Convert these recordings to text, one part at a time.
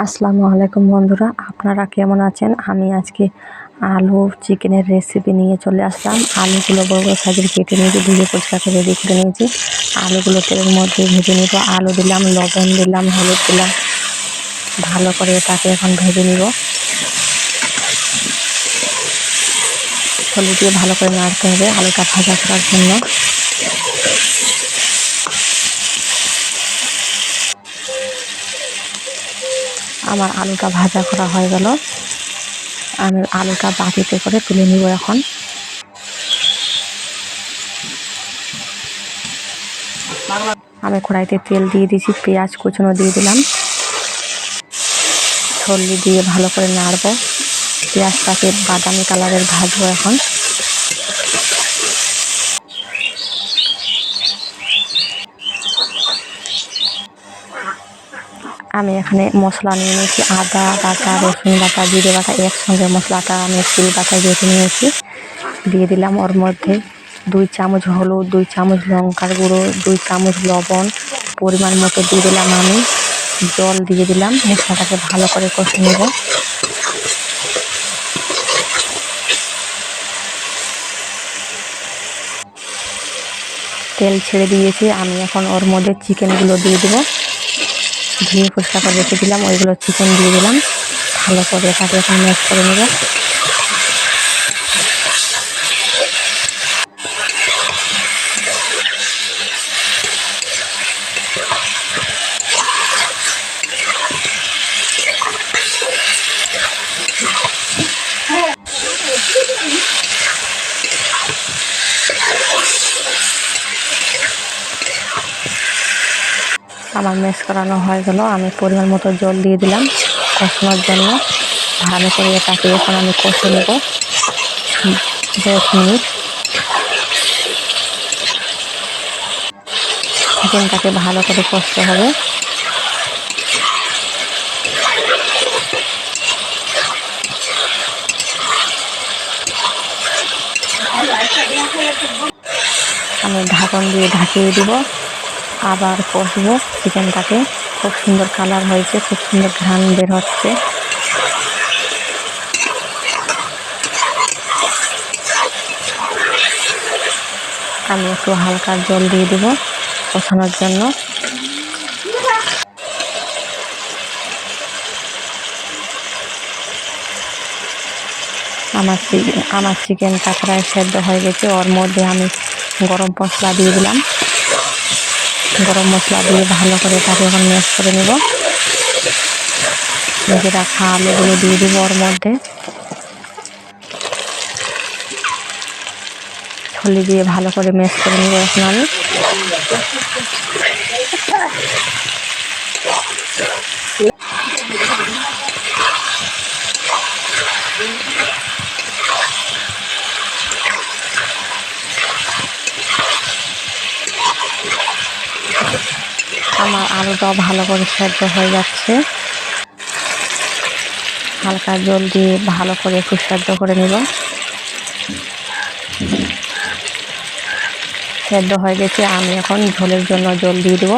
আসসালামু আলাইকুম বন্ধুরা, আপনারা কেমন আছেন? আমি আজকে আলু চিকেনের রেসিপি নিয়ে চলে আসলাম। আলুগুলো বড় বড় সাইজের কেটে নিয়েছি, ধুয়ে পরিষ্কার করে রেডি করে নিয়েছি। আলুগুলো তেলের মধ্যে ভেজে নিব। আলু দিলাম, লবণ দিলাম, হলুদ দিলাম, ভালো করে এটাকে এখন ভেজে নিব। হলুদ দিয়ে ভালো করে নাড়তে হবে আলুটা ভাজা করার জন্য। আমার আলুটা ভাজা করা হয়ে গেল। আমি আলুটা বাটিতে করে তুলে নিব। এখন আমি কড়াইতে তেল দিয়ে দিয়েছি, পেঁয়াজ কুচনো দিয়ে দিলাম, ছল্লি দিয়ে ভালো করে নাড়বো। পেঁয়াজটাকে বাদামি কালারের ভাজবো। এখন আমি এখানে মশলা নিয়ে নিয়েছি, আদা বাটা, রসুন বাটা, জিরে বাটা, একসঙ্গে মশলাটা আমি শিল বাটায় বেটে নিয়েছি। দিয়ে দিলাম ওর মধ্যে 2 চামচ হলুদ, 2 চামচ লঙ্কার গুঁড়ো, 2 চামচ লবণ, পরিমাণ মতো দিয়ে দিলাম। আমি জল দিয়ে দিলাম, মশলাটাকে ভালো করে কষে নেব। তেল ছেড়ে দিয়েছি, আমি এখন ওর মধ্যে চিকেনগুলো দিয়ে দেবো। ধুয়ে পরিষ্কার করে রেখে দিলাম, ওইগুলো চিকেন দিয়ে দিলাম। ভালো করে এটাকে এখন ম্যাশ করে নেব। আমার ম্যাশ করানো হয়ে গেল। আমি পরিমাণ মতো জল দিয়ে দিলাম কষানোর জন্য। ভালো করে এটাকে এখন আমি কষে নেব 10 মিনিট। চিকেনটাকে ভালো করে কষতে হবে। আমি ঢাকন দিয়ে ঢাকিয়ে দিব, আবার কষবো চিকেনটাকে। খুব সুন্দর কালার হয়েছে, খুব সুন্দর ঘ্রাণ বের হচ্ছে। আমি একটু হালকা জল দিয়ে দিব কষানোর জন্য। আমার চিকেনটা প্রায় সেদ্ধ হয়ে গেছে। ওর মধ্যে আমি গরম মশলা দিয়ে দিলাম। গরম মশলা দিয়ে ভালো করে তাকে এখন ম্যাশ করে নেব। ভেজে রাখা আলুগুলো দিয়ে দিব ওর মধ্যে। ছলি দিয়ে ভালো করে ম্যাশ করে নেব এখন আমি। আমার আলুটাও ভালো করে সেদ্ধ হয়ে যাচ্ছে। হালকা জল দিয়ে ভালো করে একটু সেদ্ধ করে নেব। সেদ্ধ হয়ে গেছে, আমি এখন ঝোলের জন্য জল দিয়ে দেব।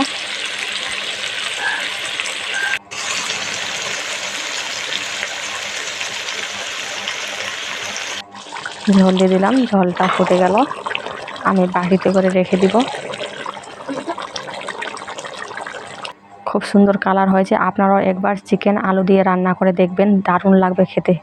ঝোল দিয়ে দিলাম, ঝোলটা ফুটে গেল। আমি বাটিতে করে রেখে দিব। খুব সুন্দর কালার হয়েছে। আপনারাও একবার চিকেন আলু দিয়ে রান্না করে দেখবেন, দারুণ লাগবে খেতে।